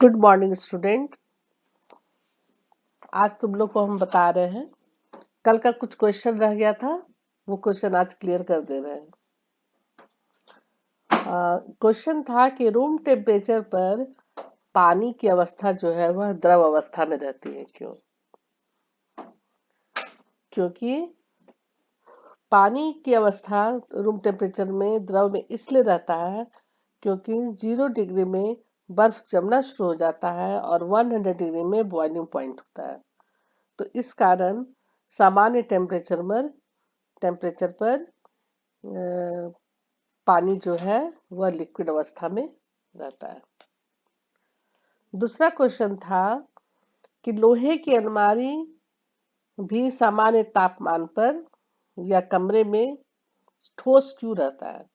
Good morning student. आज तुम लोग को हम बता रहे हैं, कल का कुछ क्वेश्चन रह गया था, वो क्वेश्चन आज क्लियर कर दे रहे हैं। क्वेश्चन था कि रूम टेम्परेचर पर पानी की अवस्था जो है वह द्रव अवस्था में रहती है। क्यों? क्योंकि पानी की अवस्था रूम टेम्परेचर में द्रव में इसलिए रहता है क्योंकि 0 डिग्री में बर्फ जमना शुरू हो जाता है और 100 डिग्री में बॉइलिंग पॉइंट होता है। तो इस कारण सामान्य टेम्परेचर पर पानी जो है वह लिक्विड अवस्था में रहता है। दूसरा क्वेश्चन था कि लोहे की अलमारी भी सामान्य तापमान पर या कमरे में ठोस क्यों रहता है?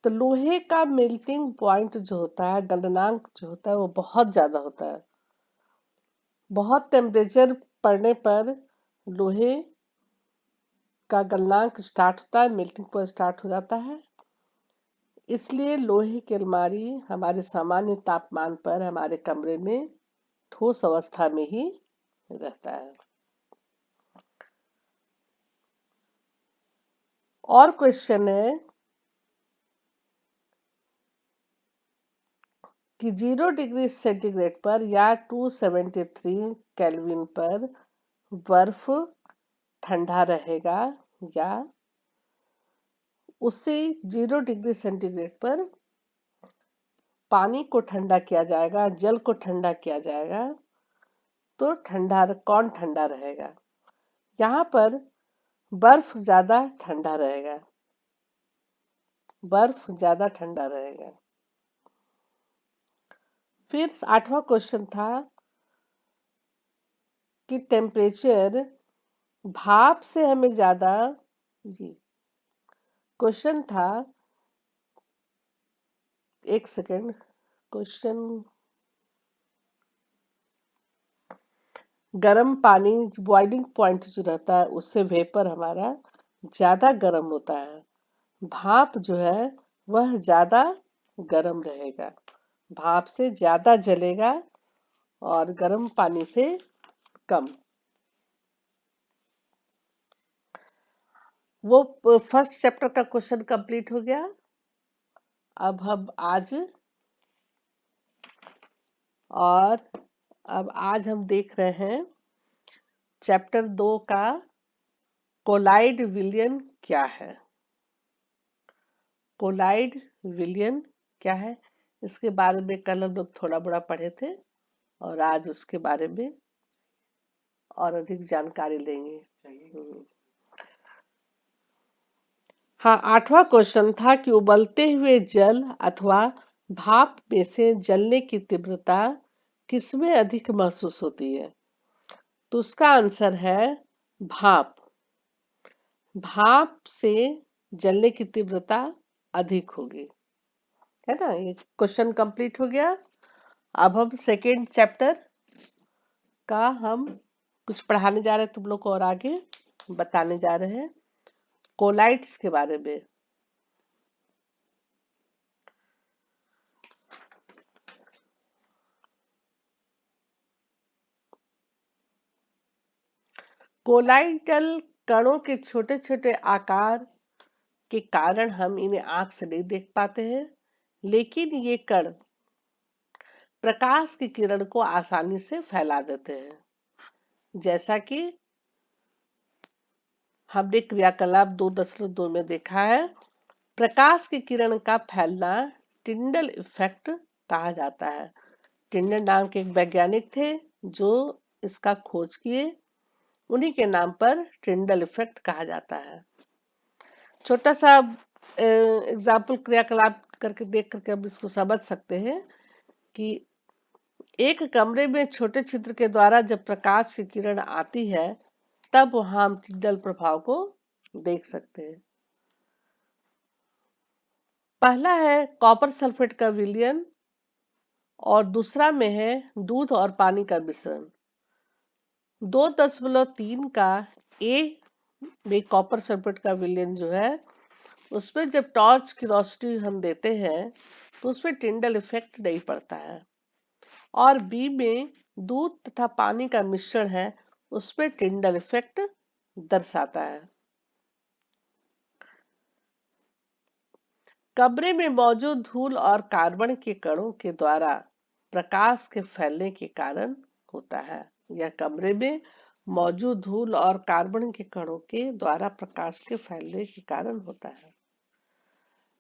तो लोहे का मेल्टिंग पॉइंट जो होता है, गलनांक जो होता है, वो बहुत ज्यादा होता है। बहुत टेम्परेचर पड़ने पर लोहे का गलनांक स्टार्ट होता है, मेल्टिंग पॉइंट स्टार्ट हो जाता है। इसलिए लोहे की अलमारी हमारे सामान्य तापमान पर हमारे कमरे में ठोस अवस्था में ही रहता है। और क्वेश्चन है कि 0 डिग्री सेंटीग्रेड पर या 273 केल्विन पर बर्फ ठंडा रहेगा या उससे 0 डिग्री सेंटीग्रेड पर पानी को ठंडा किया जाएगा, जल को ठंडा किया जाएगा, तो कौन ठंडा रहेगा? यहाँ पर बर्फ ज्यादा ठंडा रहेगा। बर्फ ज्यादा ठंडा रहेगा। फिर 8वां क्वेश्चन था कि टेम्परेचर भाप से हमें ज्यादा जी क्वेश्चन था, एक सेकेंड। क्वेश्चन, गर्म पानी बॉइलिंग पॉइंट जो रहता है उससे वेपर हमारा ज्यादा गर्म होता है, भाप जो है वह ज्यादा गर्म रहेगा, भाप से ज्यादा जलेगा और गर्म पानी से कम। वो फर्स्ट चैप्टर का क्वेश्चन कंप्लीट हो गया। अब हम आज हम देख रहे हैं चैप्टर 2 का कोलाइड विलयन क्या है। कोलाइड विलयन क्या है, इसके बारे में कल हम लोग थोड़ा बड़ा पढ़े थे और आज उसके बारे में और अधिक जानकारी लेंगे। हाँ, 8वां क्वेश्चन था कि उबलते हुए जल अथवा भाप में से जलने की तीव्रता किसमें अधिक महसूस होती है? तो उसका आंसर है भाप। भाप से जलने की तीव्रता अधिक होगी, है ना। ये क्वेश्चन कंप्लीट हो गया। अब हम सेकेंड चैप्टर का हम कुछ पढ़ाने जा रहे हैं तुम लोग को और आगे बताने जा रहे हैं कोलाइड्स के बारे में। कोलाइडल कणों के छोटे छोटे आकार के कारण हम इन्हें आंख से नहीं देख पाते हैं, लेकिन ये कण प्रकाश की किरण को आसानी से फैला देते हैं। जैसा कि हमने क्रियाकलाप 2.2 में देखा है, प्रकाश की किरण का फैलना टिंडल इफेक्ट कहा जाता है। टिंडल नाम के एक वैज्ञानिक थे जो इसका खोज किए, उन्हीं के नाम पर टिंडल इफेक्ट कहा जाता है। छोटा सा एग्जाम्पल क्रियाकलाप करके देख करके हम इसको समझ सकते हैं कि एक कमरे में छोटे छिद्र के द्वारा जब प्रकाश की किरण आती है तब वहां हम टिंडल प्रभाव को देख सकते हैं। पहला है कॉपर सल्फेट का विलयन और दूसरा में है दूध और पानी का मिश्रण। 2.3 का ए में कॉपर सल्फेट का विलयन जो है उसमें जब टॉर्च की रोशनी हम देते हैं तो उसमें टिंडल इफेक्ट नहीं पड़ता है। और बी में दूध तथा पानी का मिश्रण है, उस पर टिंडल इफेक्ट दर्शाता है। कमरे में मौजूद धूल और कार्बन के कणों के द्वारा प्रकाश के फैलने के कारण होता है। यह कमरे में मौजूद धूल और कार्बन के कणों के द्वारा प्रकाश के फैलने के कारण होता है।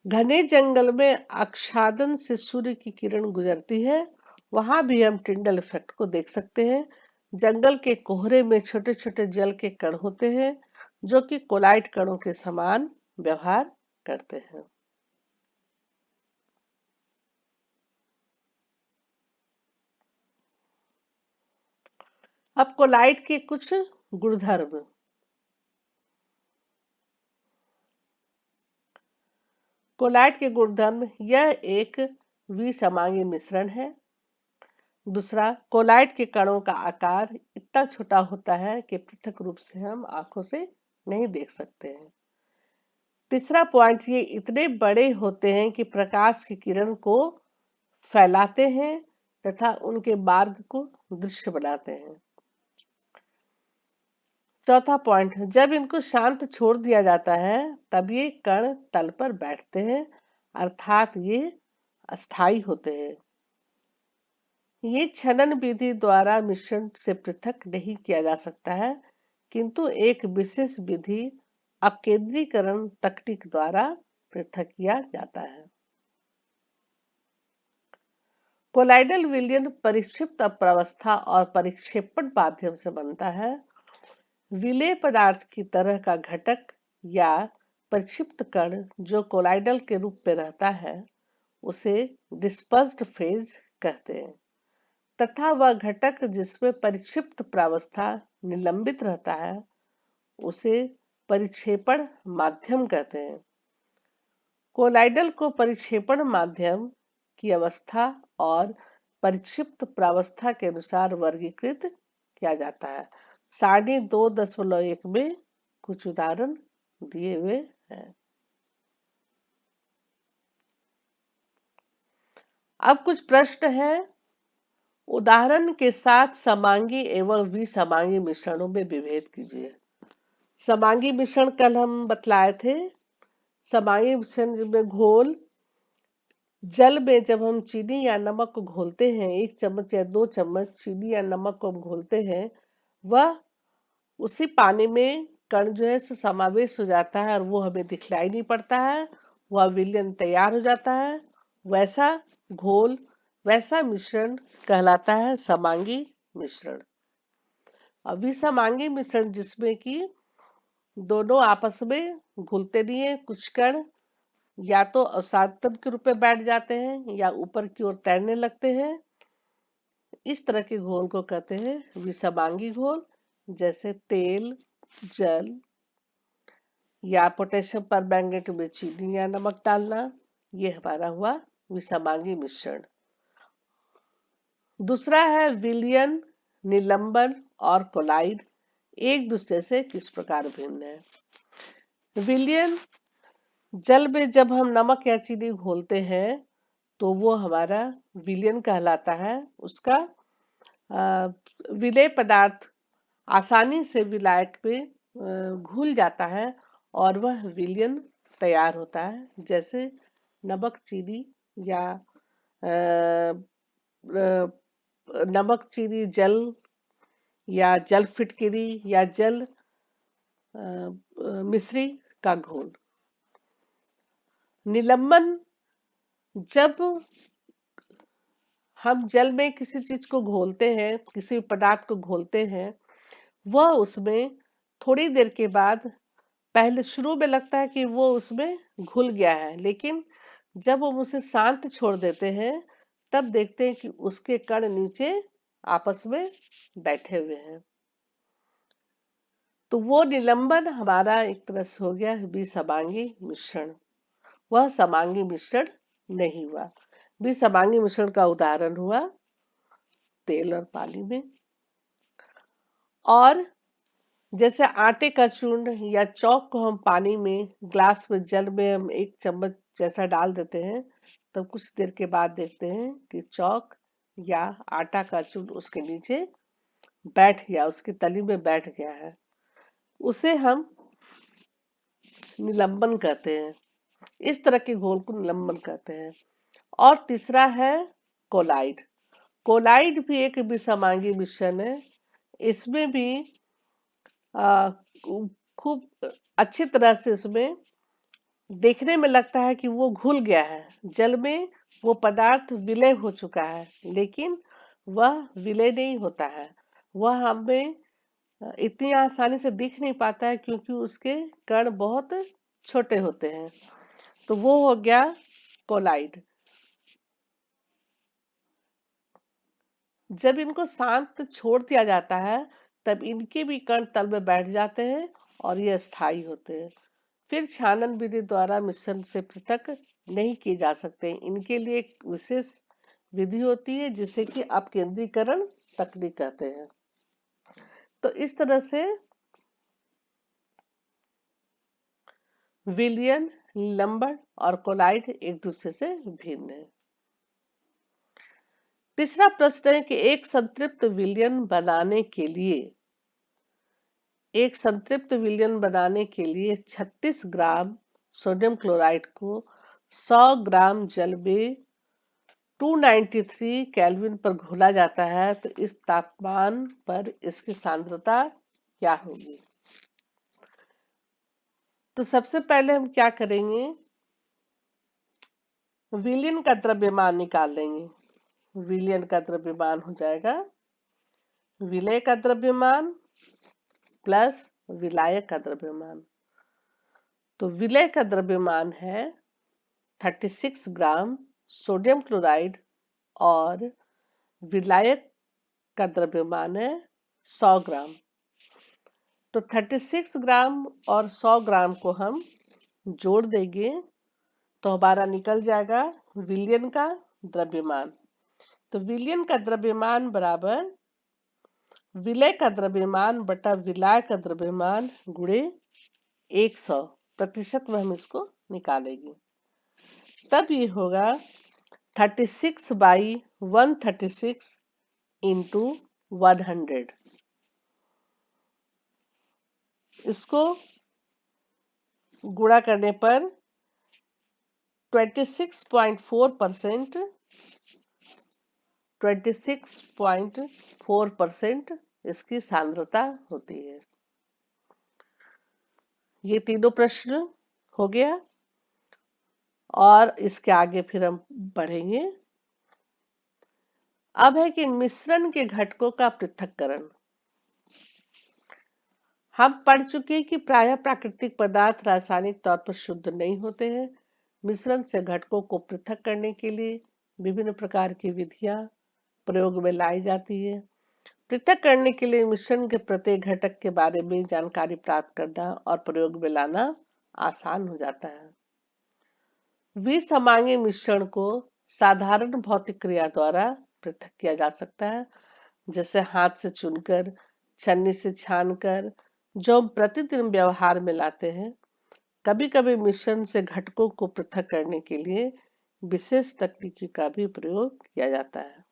घने जंगल में आच्छादन से सूर्य की किरण गुजरती है, वहां भी हम टिंडल इफेक्ट को देख सकते हैं। जंगल के कोहरे में छोटे छोटे जल के कण होते हैं, जो कि कोलाइट कणों के समान व्यवहार करते हैं। अब कोलाइट के कुछ गुणधर्म। कोलाइट के गुणधर्म, यह एक विसमांगी मिश्रण है। दूसरा, कोलाइट के कणों का आकार इतना छोटा होता है कि पृथक रूप से हम आंखों से नहीं देख सकते हैं। तीसरा पॉइंट, ये इतने बड़े होते हैं कि प्रकाश की किरण को फैलाते हैं तथा उनके मार्ग को दृश्य बनाते हैं। चौथा पॉइंट, जब इनको शांत छोड़ दिया जाता है तब ये कण तल पर बैठते हैं, अर्थात ये अस्थायी होते हैं। ये छनन विधि द्वारा मिश्रण से पृथक नहीं किया जा सकता है, किंतु एक विशेष विधि अपकेंद्रीकरण तकनीक द्वारा पृथक किया जाता है। कोलाइडल विलयन परिक्षिप्त अप्रावस्था और परिक्षेपण माध्यम से बनता है। विलेय पदार्थ की तरह का घटक या परिक्षिप्त कण जो कोलाइडल के रूप में रहता है, उसे डिस्पर्स्ड फेज कहते हैं, तथा वह घटक जिसमें परिक्षिप्त प्रावस्था निलंबित रहता है, उसे परिक्षेपण माध्यम कहते हैं। कोलाइडल को परिक्षेपण माध्यम की अवस्था और परिक्षिप्त प्रावस्था के अनुसार वर्गीकृत किया जाता है। सारणी 2.1 में कुछ उदाहरण दिए हुए हैं। अब कुछ प्रश्न हैं। उदाहरण के साथ समांगी एवं विसमांगी मिश्रणों में विभेद कीजिए। समांगी मिश्रण कल हम बतलाए थे। समांगी मिश्रण में घोल, जल में जब हम चीनी या नमक को घोलते हैं, 1 चम्मच या 2 चम्मच चीनी या नमक को हम घोलते हैं, वह उसी पानी में कण जो है समावेश हो जाता है और वो हमें दिखलाई नहीं पड़ता है, वह विलयन तैयार हो जाता है। वैसा घोल, वैसा मिश्रण कहलाता है समांगी मिश्रण। और विसमांगी मिश्रण जिसमें कि दोनों आपस में घुलते नहीं है, कुछ कण या तो अवसादन के रूप में बैठ जाते हैं या ऊपर की ओर तैरने लगते हैं, इस तरह के घोल को कहते हैं विसमांगी घोल। जैसे तेल, जल या पोटेशियम परमैंगनेट में चीनी या नमक डालना, ये हमारा हुआ विसमांगी मिश्रण। दूसरा है विलयन, निलंबन और कोलाइड एक दूसरे से किस प्रकार भिन्न है। विलयन, जल में जब हम नमक या चीनी घोलते हैं तो वो हमारा विलयन कहलाता है। उसका विलेय पदार्थ आसानी से विलायक में घुल जाता है और वह विलयन तैयार होता है। जैसे नमक चीनी या नमक चीनी जल या जल फिटकिरी या जल मिश्री का घोल। निलंबन, जब हम जल में किसी चीज को घोलते हैं, किसी पदार्थ को घोलते हैं, वह उसमें थोड़ी देर के बाद, पहले शुरू में लगता है कि वो उसमें घुल गया है, लेकिन जब हम उसे शांत छोड़ देते हैं तब देखते हैं कि उसके कण नीचे आपस में बैठे हुए हैं। तो वो निलंबन हमारा एक तरह से हो गया विसमांगी मिश्रण, वह समांगी मिश्रण नहीं हुआ। विसमांगी मिश्रण का उदाहरण हुआ तेल और पानी में। और जैसे आटे का चूर्ण या चौक को हम पानी में, ग्लास में, जल में हम 1 चम्मच जैसा डाल देते हैं, तब कुछ देर के बाद देखते हैं कि चौक या आटा का चूर्ण उसके नीचे बैठ गया, उसकी तली में बैठ गया है, उसे हम निलंबन कहते हैं। इस तरह के घोल को निलंबन कहते हैं। और तीसरा है कोलाइड। कोलाइड भी एक विसमांगी मिश्रण है। इसमें भी आ, खूब अच्छी तरह से इसमें देखने में लगता है कि वो घुल गया है, जल में वो पदार्थ विलय हो चुका है, लेकिन वह विलय नहीं होता है। वह हमें इतनी आसानी से दिख नहीं पाता है क्योंकि उसके कण बहुत छोटे होते हैं। तो वो हो गया कोलाइड। जब इनको शांत छोड़ दिया जाता है तब इनके भी कण तल में बैठ जाते हैं और ये स्थायी होते हैं। फिर छानन विधि द्वारा मिश्रण से पृथक नहीं किए जा सकते। इनके लिए एक विशेष विधि होती है जिसे कि अपकेंद्रीकरण तकनीक कहते हैं। तो इस तरह से विलयन, निलंबन और कोलाइड एक दूसरे से भिन्न है। तीसरा प्रश्न है कि एक संतृप्त विलयन बनाने के लिए 36 ग्राम सोडियम क्लोराइड को 100 ग्राम जल में 293 केल्विन पर घोला जाता है, तो इस तापमान पर इसकी सांद्रता क्या होगी? तो सबसे पहले हम क्या करेंगे, विलयन का द्रव्यमान निकाल लेंगे। विलयन का द्रव्यमान हो जाएगा विलय का द्रव्यमान प्लस विलायक का द्रव्यमान। तो विलय का द्रव्यमान है 36 ग्राम सोडियम क्लोराइड और विलायक का द्रव्यमान है 100 ग्राम। तो 36 ग्राम और 100 ग्राम को हम जोड़ देंगे तो हमारा निकल जाएगा विलयन का द्रव्यमान। तो विलयन का द्रव्यमान बराबर विलय का द्रव्यमान बटा विलायक का द्रव्यमान गुणे 100% में हम इसको निकालेंगे। तब ये होगा 36 बाई 136 इंटू 100। इसको गुणा करने पर 26.4% इसकी सांद्रता होती है। ये तीनों प्रश्न हो गया और इसके आगे फिर हम बढ़ेंगे। अब है कि मिश्रण के घटकों का पृथक्करण। हम पढ़ चुके हैं कि प्रायः प्राकृतिक पदार्थ रासायनिक तौर पर शुद्ध नहीं होते हैं। मिश्रण से घटकों को पृथक करने के लिए विभिन्न प्रकार की विधियां प्रयोग में लाई जाती है। पृथक करने के लिए मिश्रण के प्रत्येक घटक के बारे में जानकारी प्राप्त करना और प्रयोग में लाना आसान हो जाता है। विसमांगी मिश्रण को साधारण भौतिक क्रिया द्वारा पृथक किया जा सकता है, जैसे हाथ से चुनकर, छन्नी से छानकर, जो हम प्रतिदिन व्यवहार में लाते हैं। कभी कभी मिश्रण से घटकों को पृथक करने के लिए विशेष तकनीकी का भी प्रयोग किया जाता है।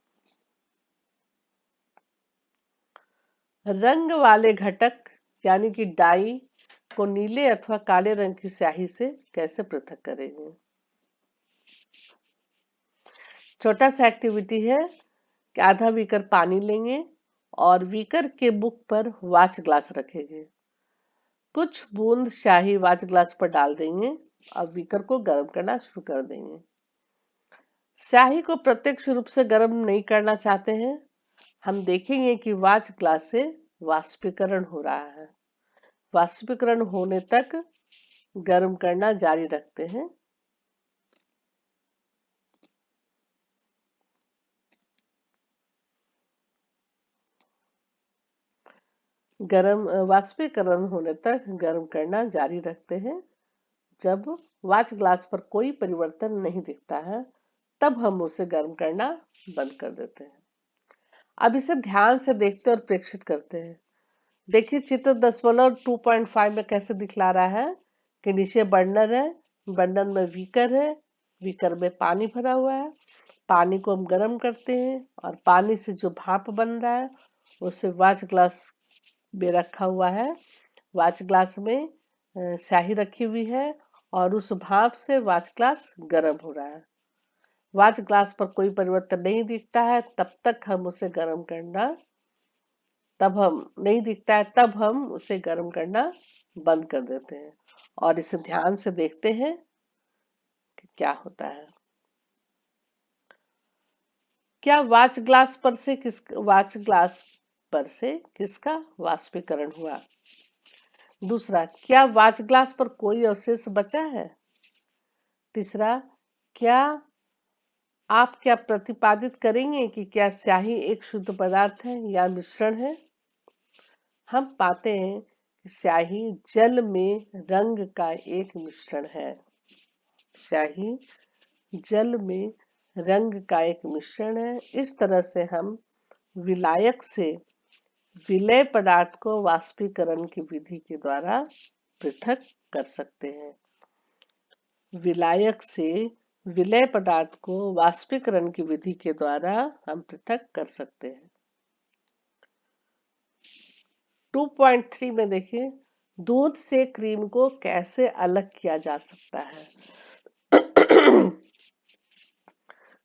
रंग वाले घटक यानी कि डाई को नीले अथवा काले रंग की स्याही से कैसे पृथक करेंगे? छोटा सा एक्टिविटी है कि आधा बीकर पानी लेंगे और बीकर के मुख पर वाच ग्लास रखेंगे। कुछ बूंद स्याही वाच ग्लास पर डाल देंगे और बीकर को गर्म करना शुरू कर देंगे। स्याही को प्रत्यक्ष रूप से गर्म नहीं करना चाहते हैं। हम देखेंगे कि वाच ग्लास से वाष्पीकरण हो रहा है। वाष्पीकरण होने तक गर्म करना जारी रखते हैं। वाष्पीकरण होने तक गर्म करना जारी रखते हैं। जब वाच ग्लास पर कोई परिवर्तन नहीं दिखता है तब हम उसे गर्म करना बंद कर देते हैं। अब इसे ध्यान से देखते और प्रेक्षित करते हैं। देखिए चित्र 10.2.5 में कैसे दिखला रहा है कि नीचे बर्नर है, बर्नर में बीकर है, बीकर में पानी भरा हुआ है। पानी को हम गर्म करते हैं और पानी से जो भाप बन रहा है उसे वाच ग्लास में रखा हुआ है। वाच ग्लास में स्याही रखी हुई है और उस भाप से वाच ग्लास गर्म हो रहा है। वाच ग्लास पर कोई परिवर्तन नहीं दिखता है तब तक हम उसे गर्म करना तब हम नहीं दिखता है तब हम उसे गर्म करना बंद कर देते हैं और इसे ध्यान से देखते हैं कि क्या होता है। क्या वाच ग्लास पर से किसका वाष्पीकरण हुआ? दूसरा, क्या वाच ग्लास पर कोई अवशेष बचा है? तीसरा, क्या आप क्या प्रतिपादित करेंगे कि क्या स्याही एक शुद्ध पदार्थ है या मिश्रण है? हम पाते हैं कि स्याही जल में रंग का एक मिश्रण है। स्याही जल में रंग का एक मिश्रण है। इस तरह से हम विलायक से विलय पदार्थ को वाष्पीकरण की विधि के द्वारा पृथक कर सकते हैं। विलायक से विलय पदार्थ को वाष्पीकरण की विधि के द्वारा हम पृथक कर सकते हैं। 2.3 में देखिए, दूध से क्रीम को कैसे अलग किया जा सकता है?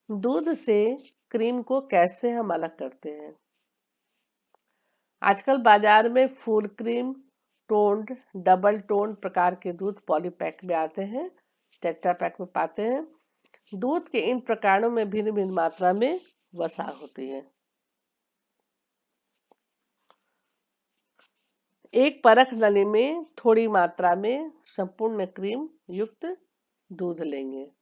दूध से क्रीम को कैसे हम अलग करते हैं? आजकल बाजार में full cream, toned, double toned प्रकार के दूध पॉलीपैक में आते हैं, टेट्रा पैक में पाते हैं। दूध के इन प्रकारों में भिन्न भिन्न मात्रा में वसा होती है। एक परख नली में थोड़ी मात्रा में संपूर्ण क्रीम युक्त दूध लेंगे।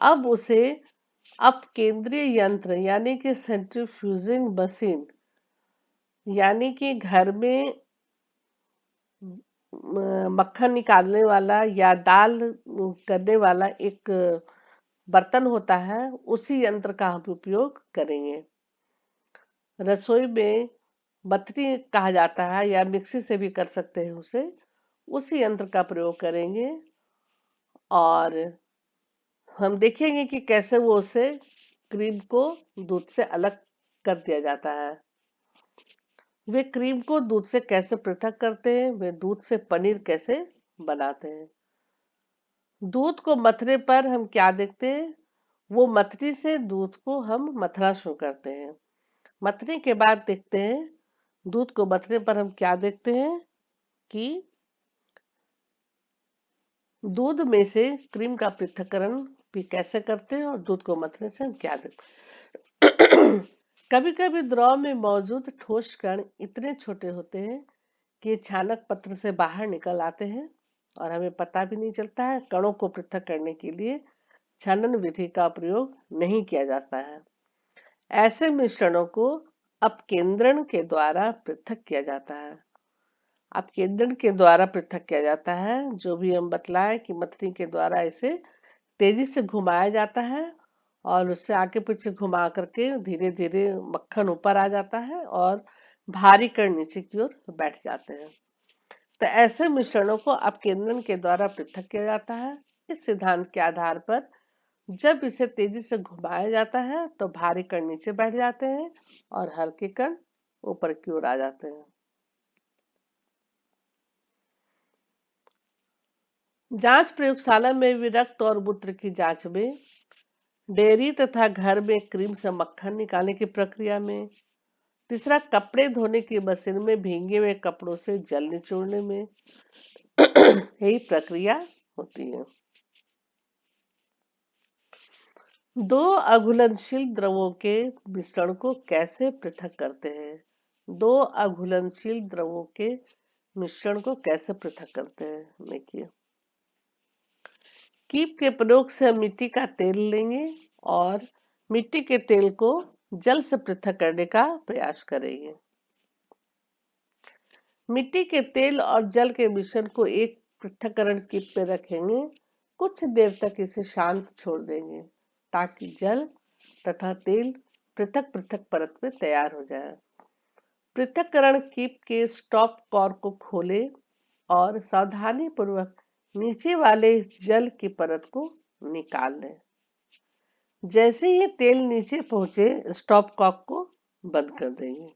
अब उसे अपकेंद्रीय यंत्र यानी कि सेंट्रीफ्यूजिंग मशीन यानी कि घर में मक्खन निकालने वाला या दाल करने वाला एक बर्तन होता है, उसी यंत्र का हम उपयोग करेंगे। रसोई में बथरी कहा जाता है या मिक्सी से भी कर सकते हैं उसे, उसी यंत्र का प्रयोग करेंगे और हम देखेंगे कि कैसे वो उसे क्रीम को दूध से अलग कर दिया जाता है। वे क्रीम को दूध से कैसे पृथक करते हैं, वे दूध से पनीर कैसे बनाते हैं। दूध को मथने पर हम क्या देखते हैं? वो मथनी से दूध को हम मथना शुरू करते हैं। मथने के बाद देखते हैं, दूध को मथने पर हम क्या देखते हैं कि दूध में से क्रीम का पृथक्करण भी कैसे करते हैं और दूध को मथने से हम क्या देखते हैं। कभी कभी द्रव में मौजूद ठोस कण इतने छोटे होते हैं कि छानक पत्र से बाहर निकल आते हैं और हमें पता भी नहीं चलता है। कणों को पृथक करने के लिए छानन विधि का प्रयोग नहीं किया जाता है। ऐसे मिश्रणों को अपकेंद्रण के द्वारा पृथक किया जाता है। अपकेंद्रण के द्वारा पृथक किया जाता है, जो भी हम बतलाए कि मथनी के द्वारा इसे तेजी से घुमाया जाता है और उससे आगे पीछे घुमा करके धीरे धीरे मक्खन ऊपर आ जाता है और भारी कण नीचे की ओर बैठ जाते हैं। तो ऐसे मिश्रणों को अपकेंद्रण के द्वारा पृथक किया जाता है। इस सिद्धांत के आधार पर जब इसे तेजी से घुमाया जाता है तो भारी कण नीचे बैठ जाते हैं और हल्के कण ऊपर की ओर आ जाते हैं। जांच प्रयोगशाला में भी रक्त और मूत्र की जांच में, डेयरी तथा घर में क्रीम से मक्खन निकालने की प्रक्रिया में, तीसरा कपड़े धोने की मशीन में भींगे हुए कपड़ों से जल निचोड़ने में यही प्रक्रिया होती है। दो अघुलनशील द्रवों के मिश्रण को कैसे पृथक करते हैं? दो अघुलनशील द्रवों के मिश्रण को कैसे पृथक करते हैं? देखिए, कीप के प्रयोग से हम मिट्टी का तेल लेंगे और मिट्टी के तेल को जल से पृथक करने का प्रयास करेंगे। मिट्टी के तेल और जल के मिश्रण को एक पृथक्करण कीप पे रखेंगे। कुछ देर तक इसे शांत छोड़ देंगे ताकि जल तथा तेल पृथक पृथक परत में तैयार हो जाए। पृथक्करण कीप के स्टॉप कॉर्क को खोलें और सावधानी पूर्वक नीचे वाले जल की परत को निकाल लें। जैसे ही तेल नीचे पहुंचे स्टॉप कॉक को बंद कर देंगे।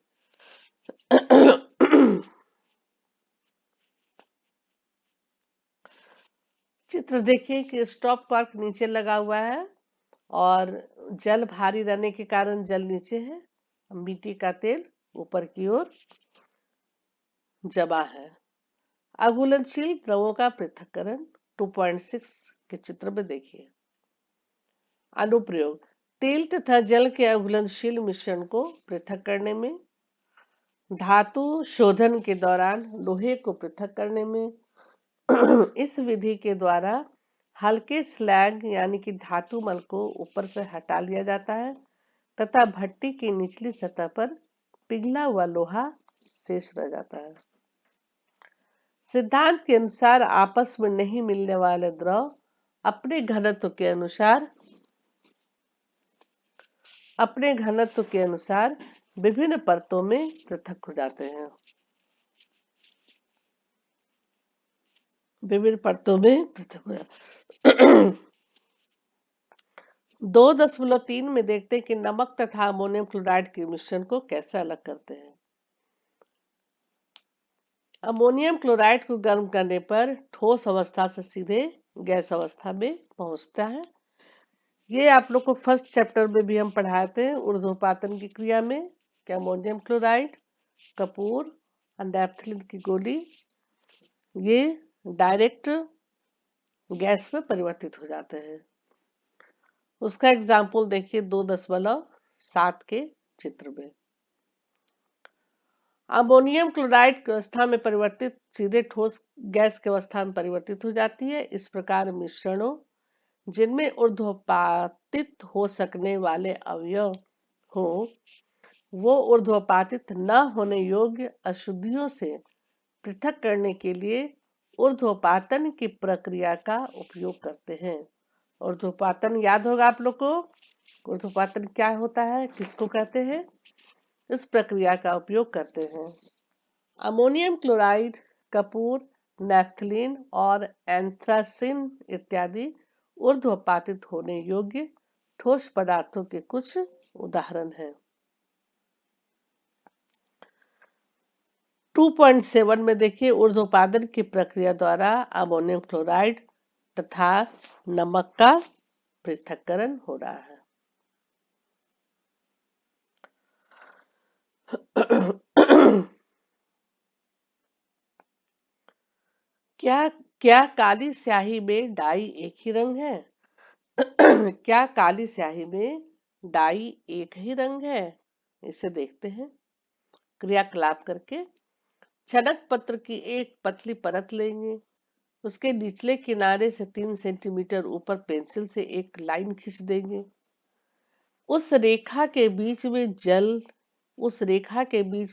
चित्र देखिए कि स्टॉप कॉक नीचे लगा हुआ है और जल भारी रहने के कारण जल नीचे है, मिट्टी का तेल ऊपर की ओर जमा है। अघुलनशील द्रवों का पृथक्करण 2.6 के चित्र में देखिए। अनुप्रयोग: तेल तथा जल के अघुलनशील मिश्रण को पृथक करने में, धातु शोधन के दौरान लोहे को पृथक करने में। इस विधि के द्वारा हल्के स्लैग यानी कि धातु मल को ऊपर से हटा लिया जाता है तथा भट्टी की निचली सतह पर पिघला हुआ लोहा शेष रह जाता है। सिद्धांत के अनुसार आपस में नहीं मिलने वाले द्रव अपने घनत्व के अनुसार विभिन्न परतों में पृथक हो जाते हैं। 2.3 में देखते हैं कि नमक तथा अमोनियम क्लोराइड के मिश्रण को कैसे अलग करते हैं। अमोनियम क्लोराइड को गर्म करने पर ठोस अवस्था से सीधे गैस अवस्था में पहुंचता है। ये आप लोग को फर्स्ट चैप्टर में भी हम पढ़ाए थे ऊर्ध्वपातन की क्रिया में कि अमोनियम क्लोराइड, कपूर और नैप्थलीन की गोली ये डायरेक्ट गैस में परिवर्तित हो जाते हैं। उसका एग्जाम्पल देखिए 2.7 के चित्र में। अमोनियम क्लोराइड की अवस्था में परिवर्तित सीधे ठोस गैस की अवस्था में परिवर्तित हो जाती है। इस प्रकार मिश्रणों जिनमें ऊर्ध्वपातित हो सकने वाले अवयव हो वो ऊर्ध्वपातित न होने योग्य अशुद्धियों से पृथक करने के लिए ऊर्ध्वपातन की प्रक्रिया का उपयोग करते हैं। ऊर्ध्वपातन याद होगा आप लोग को। ऊर्ध्वपातन क्या होता है, किसको कहते हैं? इस प्रक्रिया का उपयोग करते हैं। अमोनियम क्लोराइड, कपूर, नैप्थलीन और एंथ्रासिन इत्यादि ऊर्ध्वपातित होने योग्य ठोस पदार्थों के कुछ उदाहरण हैं। 2.7 में देखिए ऊर्ध्वपातन की प्रक्रिया द्वारा अमोनियम क्लोराइड तथा नमक का पृथक्करण हो रहा है। क्या काली स्याही में डाई एक ही रंग है? क्या काली स्याही में डाई एक ही रंग है? इसे देखते हैं क्रियाकलाप करके। छनक पत्र की एक पतली परत लेंगे, उसके निचले किनारे से 3 सेंटीमीटर ऊपर पेंसिल से एक लाइन खींच देंगे। उस रेखा के बीच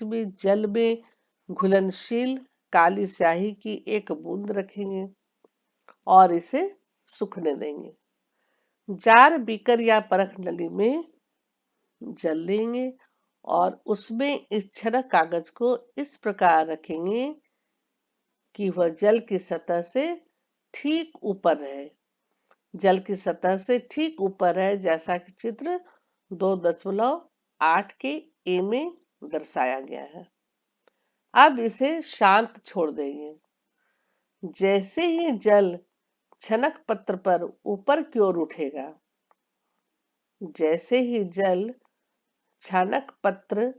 में जल में घुलनशील काली स्याही की एक बूंद रखेंगे और इसे सूखने देंगे। जार, बीकर या परख नली में जल लेंगे और उसमें इस छनक कागज को इस प्रकार रखेंगे कि वह जल की सतह से ठीक ऊपर रहे। जल की सतह से ठीक ऊपर है, जैसा कि चित्र 2.8 के ए में दर्शाया गया है। अब इसे शांत छोड़ देंगे। जैसे ही जल छनक पत्र पर ऊपर की ओर उठेगा, जैसे ही जल छनक पत्र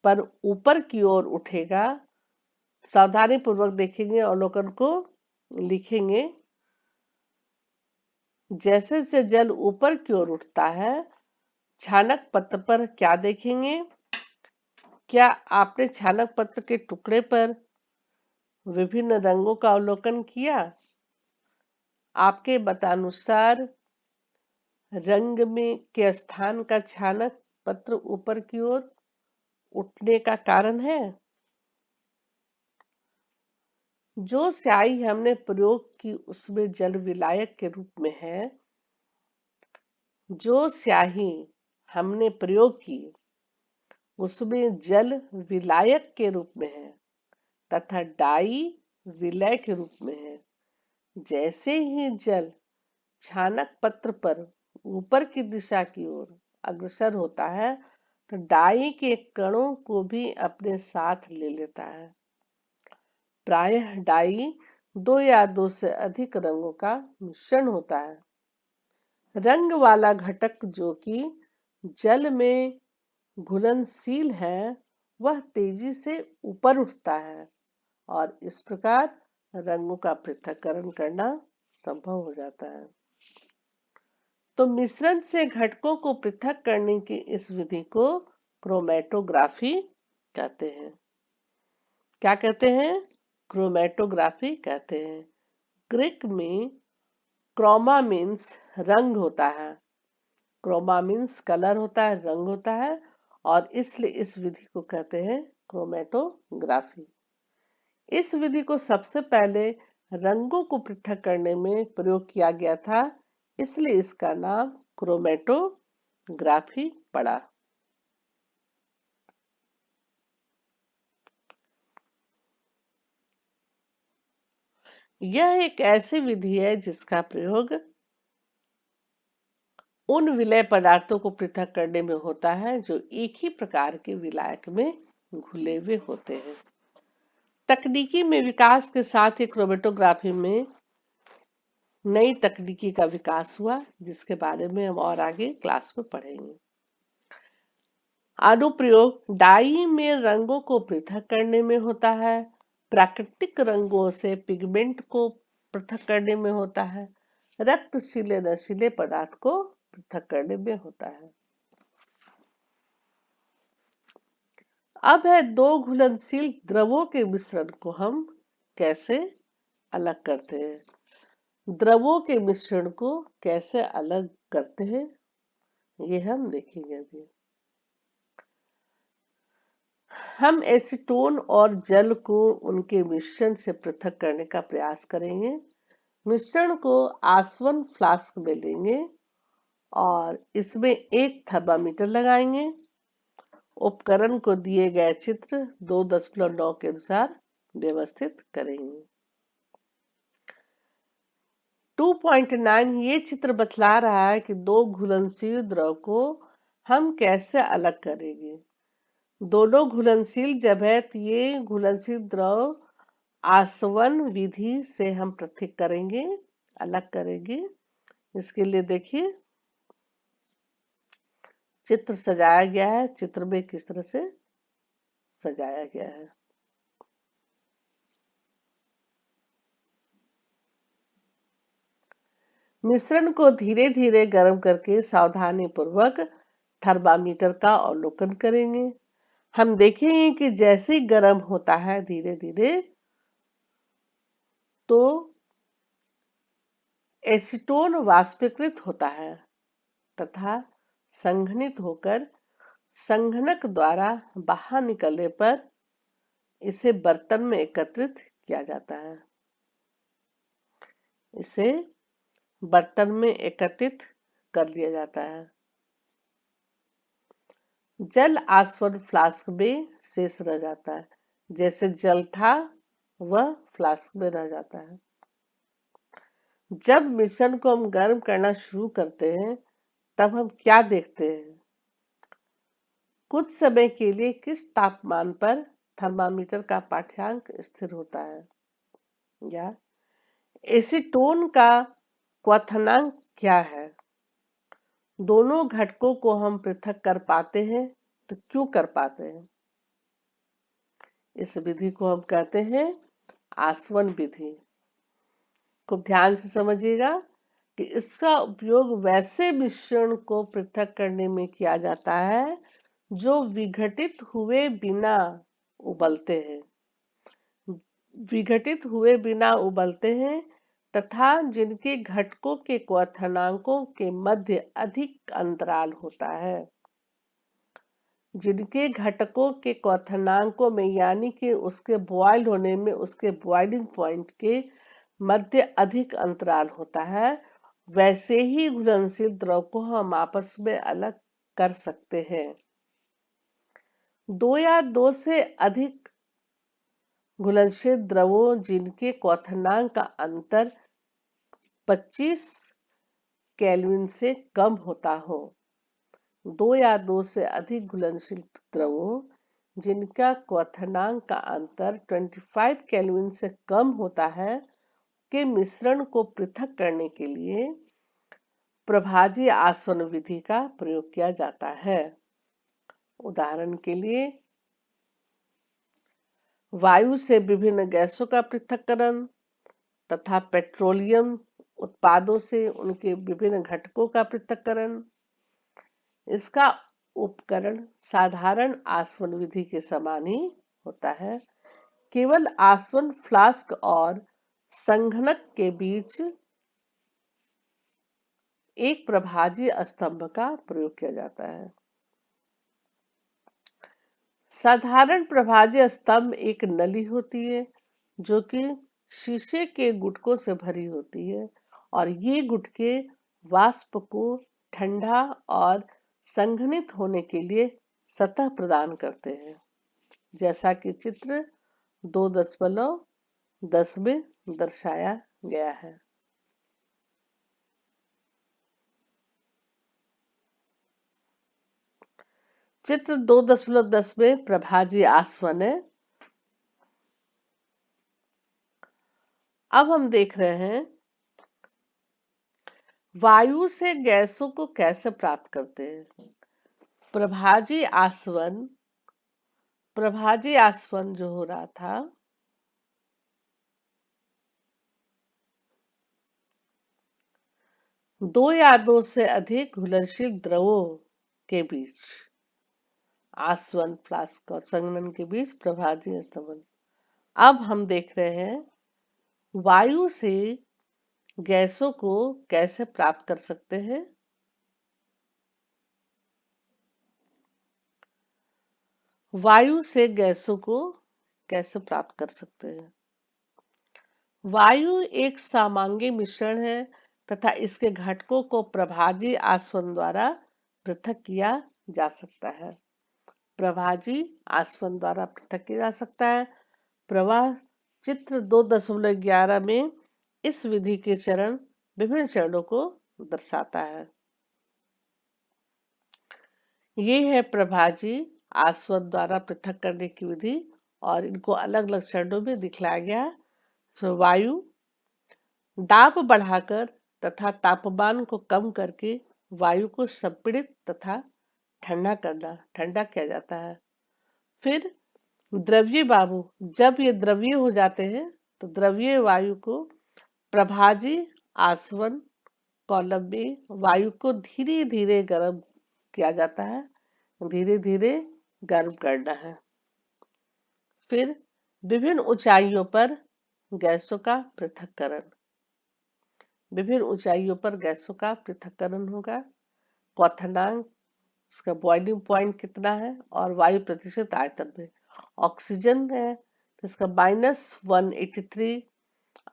पर ऊपर की ओर उठेगा, सावधानी पूर्वक देखेंगे, अवलोकन को लिखेंगे। जैसे से जल ऊपर की ओर उठता है, छानक पत्र पर क्या देखेंगे? क्या आपने छानक पत्र के टुकड़े पर विभिन्न रंगों का अवलोकन किया? आपके मतानुसार रंग में के स्थान का छानक पत्र ऊपर की ओर उठने का कारण है? जो स्याही हमने प्रयोग की उसमें जल विलायक के रूप में है। जो स्याही हमने प्रयोग की उसमें जल विलायक के रूप में है तथा डाई विलय के रूप में है। जैसे ही जल छानक पत्र पर ऊपर की दिशा की ओर अग्रसर होता है तो डाई के कणों को भी अपने साथ ले लेता है। प्रायः डाई दो या दो से अधिक रंगों का मिश्रण होता है। रंग वाला घटक जो कि जल में घुलनशील है वह तेजी से ऊपर उठता है और इस प्रकार रंगों का पृथक्करण करना संभव हो जाता है। तो मिश्रण से घटकों को पृथक करने की इस विधि को क्रोमेटोग्राफी कहते हैं। क्या कहते हैं? क्रोमेटोग्राफी कहते हैं। ग्रीक में क्रोमा मीन्स रंग होता है, क्रोमा मीन्स कलर होता है, रंग होता है, और इसलिए इस विधि को कहते हैं क्रोमेटोग्राफी। इस विधि को सबसे पहले रंगों को पृथक करने में प्रयोग किया गया था, इसलिए इसका नाम क्रोमेटोग्राफी पड़ा। यह एक ऐसी विधि है जिसका प्रयोग उन विलय पदार्थों को पृथक करने में होता है जो एक ही प्रकार के विलायक में घुले हुए होते हैं। तकनीकी में विकास के साथ ही क्रोमेटोग्राफी में नई तकनीकी का विकास हुआ, जिसके बारे में हम और आगे क्लास में पढ़ेंगे। अनुप्रयोग डाई में रंगों को पृथक करने में होता है, प्राकृतिक रंगों से पिगमेंट को पृथक करने में होता है, रक्तशीले नशीले पदार्थ को पृथक करने में होता है। अब है दो घुलनशील द्रवों के मिश्रण को हम कैसे अलग करते हैं। द्रवों के मिश्रण को कैसे अलग करते हैं ये हम देखेंगे अभी। हम एसीटोन और जल को उनके मिश्रण से पृथक करने का प्रयास करेंगे। मिश्रण को आसवन फ्लास्क में लेंगे और इसमें एक थर्मामीटर लगाएंगे। उपकरण को दिए गए चित्र 2.9 के अनुसार व्यवस्थित करेंगे। 2.9 ये चित्र बतला रहा है कि दो घुलनशील द्रव को हम कैसे अलग करेंगे। दोनों घुलनशील जब है तो ये घुलनशील द्रव आसवन विधि से हम पृथक करेंगे, अलग करेंगे। इसके लिए देखिए चित्र सजाया गया है। चित्र में किस तरह से सजाया गया है। मिश्रण को धीरे धीरे गर्म करके सावधानी पूर्वक थर्मामीटर का अवलोकन करेंगे। हम देखेंगे कि जैसे ही गर्म होता है धीरे धीरे तो एसीटोन वाष्पीकृत होता है तथा संघनित होकर संघनक द्वारा बाहर निकलने पर इसे बर्तन में एकत्रित किया जाता है। इसे बर्तन में एकत्रित कर लिया जाता है। जल आसवन फ्लास्क में शेष रह जाता है। जैसे जल था वह फ्लास्क में रह जाता है। जब मिश्रण को हम गर्म करना शुरू करते हैं तब हम क्या देखते हैं? कुछ समय के लिए किस तापमान पर थर्मामीटर का पाठ्यांक स्थिर होता है, या एसीटोन का क्वथनांक क्या है। दोनों घटकों को हम पृथक कर पाते हैं तो क्यों कर पाते हैं? इस विधि को हम कहते हैं आसवन विधि। खूब ध्यान से समझिएगा कि इसका उपयोग वैसे मिश्रण को पृथक करने में किया जाता है जो विघटित हुए बिना उबलते हैं, विघटित हुए बिना उबलते हैं तथा जिनके घटकों के क्वथनांकों के मध्य अधिक अंतराल होता है। जिनके घटकों के क्वथनांकों में यानी कि उसके बॉयल होने में उसके बॉइलिंग पॉइंट के मध्य अधिक अंतराल होता है, वैसे ही घुलनशील द्रव को हम आपस में अलग कर सकते हैं। दो या दो से अधिक घुलनशील द्रवों जिनके क्वथनांक का अंतर 25 केल्विन से कम होता हो। 2 या 2 से अधिक घुलनशील द्रवों जिनका क्वथनांक का अंतर 25 केल्विन से कम होता है के मिश्रण को पृथक करने के लिए प्रभाजी आसवन विधि का प्रयोग किया जाता है। उदाहरण के लिए वायु से विभिन्न गैसों का पृथक्करण तथा पेट्रोलियम उत्पादों से उनके विभिन्न घटकों का पृथक्करण। इसका उपकरण साधारण आसवन विधि के समान ही होता है, केवल आसवन फ्लास्क और संघनक के बीच एक प्रभाजी स्तंभ का प्रयोग किया जाता है। साधारण प्रभाजी स्तंभ एक नली होती है जो कि शीशे के गुटकों से भरी होती है और ये गुटके वाष्प को ठंडा और संघनित होने के लिए सतह प्रदान करते हैं, जैसा कि चित्र 2.10 में दर्शाया गया है। चित्र 2.10 में प्रभाजी आसवन है। अब हम देख रहे हैं वायु से गैसों को कैसे प्राप्त करते हैं। प्रभाजी आसवन जो हो रहा था दो या दो से अधिक घुलनशील द्रवों के बीच आसवन फ्लास्क और संघनन के बीच प्रभाजी स्तंभन। अब हम देख रहे हैं वायु से गैसों को कैसे प्राप्त कर सकते हैं। वायु से गैसों को कैसे प्राप्त कर सकते हैं। वायु एक सामांगी मिश्रण है तथा इसके घटकों को प्रभाजी आसवन द्वारा पृथक किया जा सकता है। प्रभाजी आसवन द्वारा पृथक किया जा सकता है। प्रवाह चित्र 2.11 में इस विधि के चरण विभिन्न चरणों को दर्शाता है। ये है प्रभाजी आसवन द्वारा पृथक करने की विधि और इनको अलग अलग चरणों में दिखलाया गया है। तो वायु दाब बढ़ाकर तथा तापमान को कम करके वायु को संपीड़ित तथा ठंडा किया जाता है। फिर द्रव्य वायु, जब ये द्रव्य हो जाते हैं तो द्रव्य वायु को प्रभाजी आसवन कॉलम में वायु को धीरे धीरे गर्म किया जाता है, धीरे धीरे गर्म करना है। फिर विभिन्न ऊंचाइयों पर गैसों का पृथक्करण, विभिन्न ऊंचाइयों पर गैसों का पृथक्करण होगा। क्वथनांक, उसका बॉइलिंग पॉइंट कितना है और वायु प्रतिशत आयतन में। ऑक्सीजन है तो इसका -183,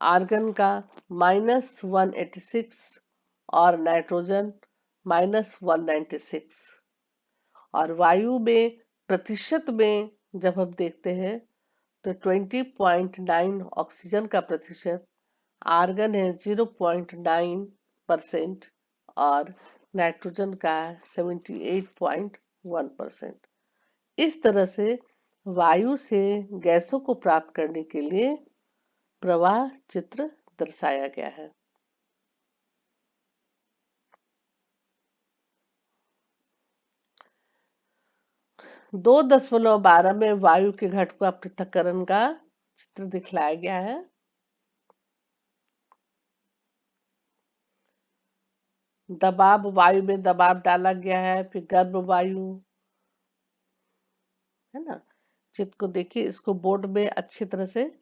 आर्गन का -186 और नाइट्रोजन -196। और वायु में प्रतिशत में जब हम देखते हैं तो 20.9 ऑक्सीजन का प्रतिशत, आर्गन है 0.9% और नाइट्रोजन का 78.1%। इस तरह से वायु से गैसों को प्राप्त करने के लिए प्रवाह चित्र दर्शाया गया है। दो 2.12 में वायु के घटकों का पृथक्करण का चित्र दिखलाया गया है। दबाव, वायु में दबाव डाला गया है, फिर गर्म वायु है ना। चित्र को देखिए, इसको बोर्ड में अच्छी तरह से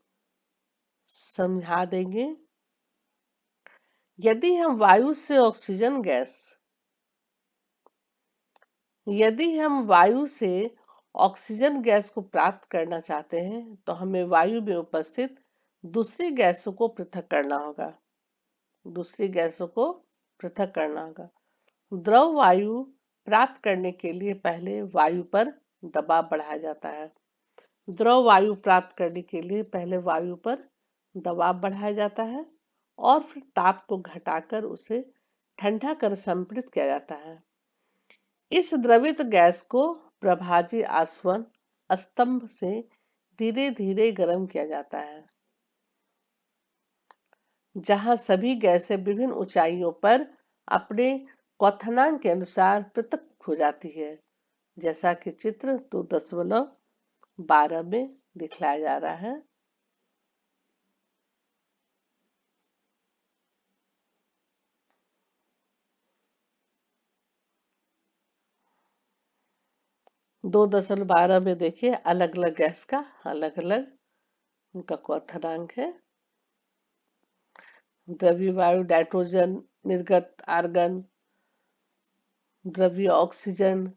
समझा देंगे। यदि हम वायु से ऑक्सीजन गैस, यदि हम वायु से ऑक्सीजन गैस को प्राप्त करना चाहते हैं तो हमें वायु में उपस्थित दूसरी गैसों को पृथक करना होगा, दूसरी गैसों को पृथक करना होगा। द्रव वायु प्राप्त करने के लिए पहले वायु पर दबाव बढ़ाया जाता है, द्रव वायु प्राप्त करने के लिए पहले वायु पर दबाव बढ़ाया जाता है और फिर ताप को घटाकर उसे ठंडा कर संपीड़ित किया जाता है। इस द्रवित गैस को प्रभाजी आसवन स्तंभ से धीरे धीरे गर्म किया जाता है, जहां सभी गैसें विभिन्न ऊंचाइयों पर अपने क्वथनांक के अनुसार पृथक हो जाती है, जैसा कि चित्र 2.12 में दिखलाया जा रहा है। दो 2.12 में देखिए अलग अलग गैस का अलग अलग उनका क्वथनांक है। द्रव्य वायु नाइट्रोजन, निर्गत आर्गन, द्रव्य ऑक्सीजन,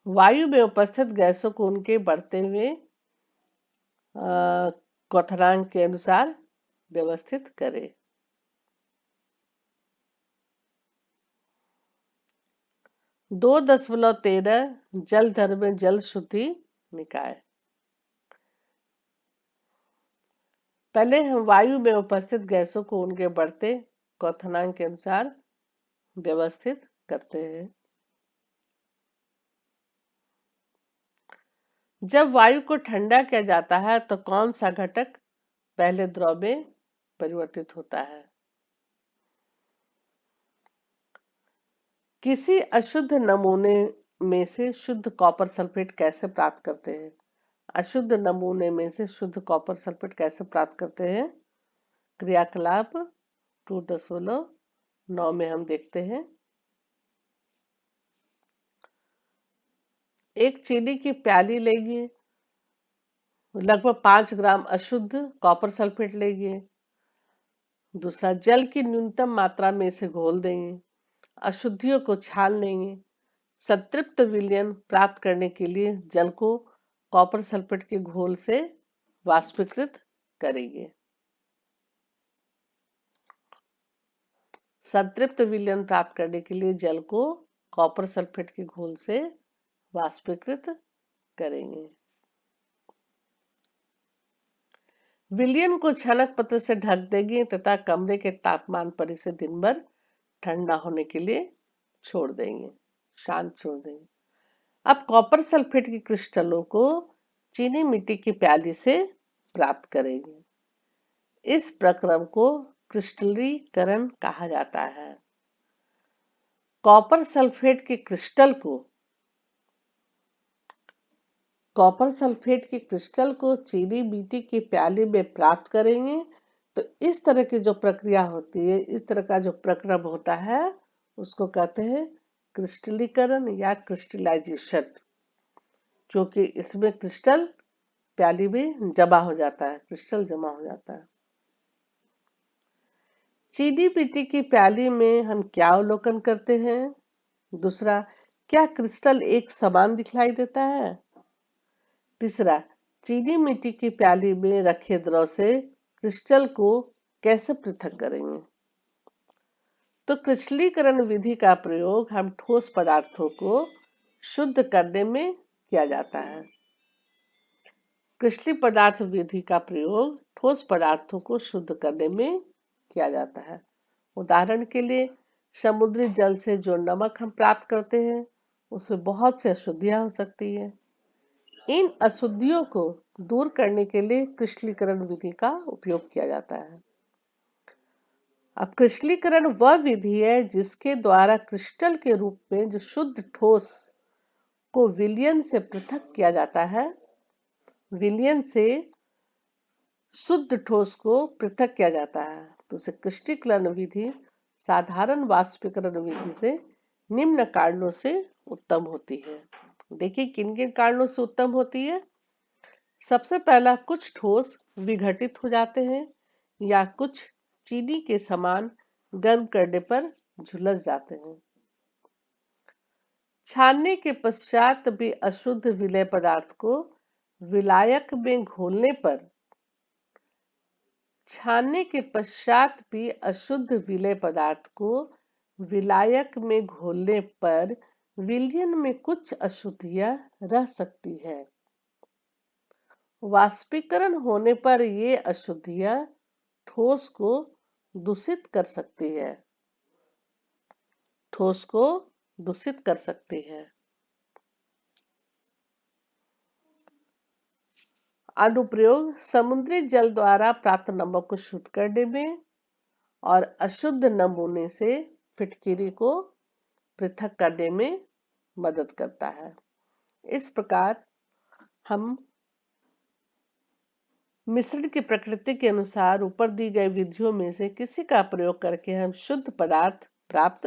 वायु में उपस्थित गैसों को उनके बढ़ते हुए क्वथनांक के अनुसार व्यवस्थित करें। 2.13 जल धर्म में जल शुद्धि निकाय। पहले हम वायु में उपस्थित गैसों को उनके बढ़ते क्वथनांक के अनुसार व्यवस्थित करते हैं। जब वायु को ठंडा किया जाता है तो कौन सा घटक पहले द्रव में परिवर्तित होता है? किसी अशुद्ध नमूने में से शुद्ध कॉपर सल्फेट कैसे प्राप्त करते हैं? अशुद्ध नमूने में से शुद्ध कॉपर सल्फेट कैसे प्राप्त करते हैं? क्रियाकलाप 2.9 में हम देखते हैं। एक चीनी की प्याली लेंगे, लगभग 5 ग्राम अशुद्ध कॉपर सल्फेट लेंगे। दूसरा, जल की न्यूनतम मात्रा में इसे घोल देंगे, अशुद्धियों को छान लेंगे। संतृप्त विलयन प्राप्त करने के लिए जल को कॉपर सल्फेट के घोल से वाष्पीकृत करेंगे। संतृप्त विलयन प्राप्त करने के लिए जल को कॉपर सल्फेट के घोल से वाष्पीकृत करेंगे। विलयन को छनक पत्र से ढक देंगे तथा कमरे के तापमान पर इसे दिन भर ठंडा होने के लिए छोड़ देंगे, शांत छोड़ देंगे। अब कॉपर सल्फेट के क्रिस्टलों को चीनी मिट्टी की प्याली से प्राप्त करेंगे। इस प्रक्रम को क्रिस्टलीकरण कहा जाता है। कॉपर सल्फेट के क्रिस्टल को चीनी मिट्टी की प्याली में प्राप्त करेंगे। तो इस तरह की जो प्रक्रिया होती है, इस तरह का जो प्रक्रम होता है, उसको कहते हैं क्रिस्टलीकरण या क्रिस्टलाइजेशन, क्योंकि इसमें क्रिस्टल प्याली में जमा हो जाता है, क्रिस्टल जमा हो जाता है। चीनी मिट्टी की प्याली में हम क्या अवलोकन करते हैं? दूसरा, क्या क्रिस्टल एक समान दिखलाई देता है? तीसरा, चीनी मिट्टी की प्याली में रखे द्रव से क्रिस्टल को कैसे पृथक करेंगे? तो क्रिस्टलीकरण विधि का प्रयोग हम ठोस पदार्थों को शुद्ध करने में किया जाता है। क्रिस्टलीय पदार्थ विधि का प्रयोग ठोस पदार्थों को शुद्ध करने में किया जाता है। उदाहरण के लिए समुद्री जल से जो नमक हम प्राप्त करते हैं, उसमें बहुत सी अशुद्धियां हो सकती है। इन अशुद्धियों को दूर करने के लिए क्रिस्टलीकरण विधि का उपयोग किया जाता है। अब क्रिस्टलीकरण वह विधि है जिसके द्वारा क्रिस्टल के रूप में जो शुद्ध ठोस को विलयन से पृथक किया जाता है, विलयन से शुद्ध ठोस को पृथक किया जाता है। तो उसे क्रिस्टलीकरण विधि साधारण वाष्पीकरण विधि से निम्न कारणों से उत्तम होती है। देखिए किन किन कारणों से उत्तम होती है। सबसे पहला, कुछ ठोस विघटित हो जाते हैं या कुछ चीनी के समान गर्म करने पर झुलस जाते हैं। छानने के पश्चात भी अशुद्ध विलय पदार्थ को विलायक में घोलने पर छानने के पश्चात भी अशुद्ध विलय पदार्थ को विलायक में घोलने पर विलयन में कुछ अशुद्धियां रह सकती है। वाष्पीकरण होने पर ये अशुद्धियां ठोस को दूषित कर सकती है। ठोस को दूषित कर सकती है। अनुप्रयोग समुद्री जल द्वारा प्राप्त नमक को शुद्ध करने में और अशुद्ध नमूने से फिटकिरी को पृथक करने में मदद करता है। इस प्रकार हम मिश्रण की प्रकृति के अनुसार ऊपर दी गई विधियों में से किसी का प्रयोग करके हम शुद्ध पदार्थ प्राप्त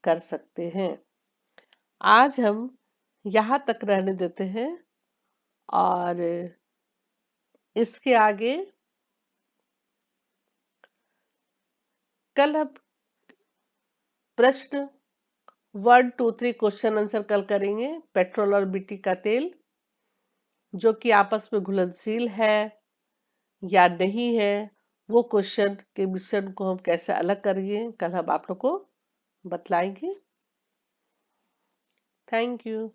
कर सकते हैं। आज हम यहाँ तक रहने देते हैं और इसके आगे कल हम प्रश्न 1, 2, 3 क्वेश्चन आंसर कल करेंगे। पेट्रोल और मिट्टी का तेल जो कि आपस में घुलनशील है या नहीं है, वो क्वेश्चन के मिश्रण को हम कैसे अलग करेंगे कल हम आप लोग को बतलाएंगे। Thank you.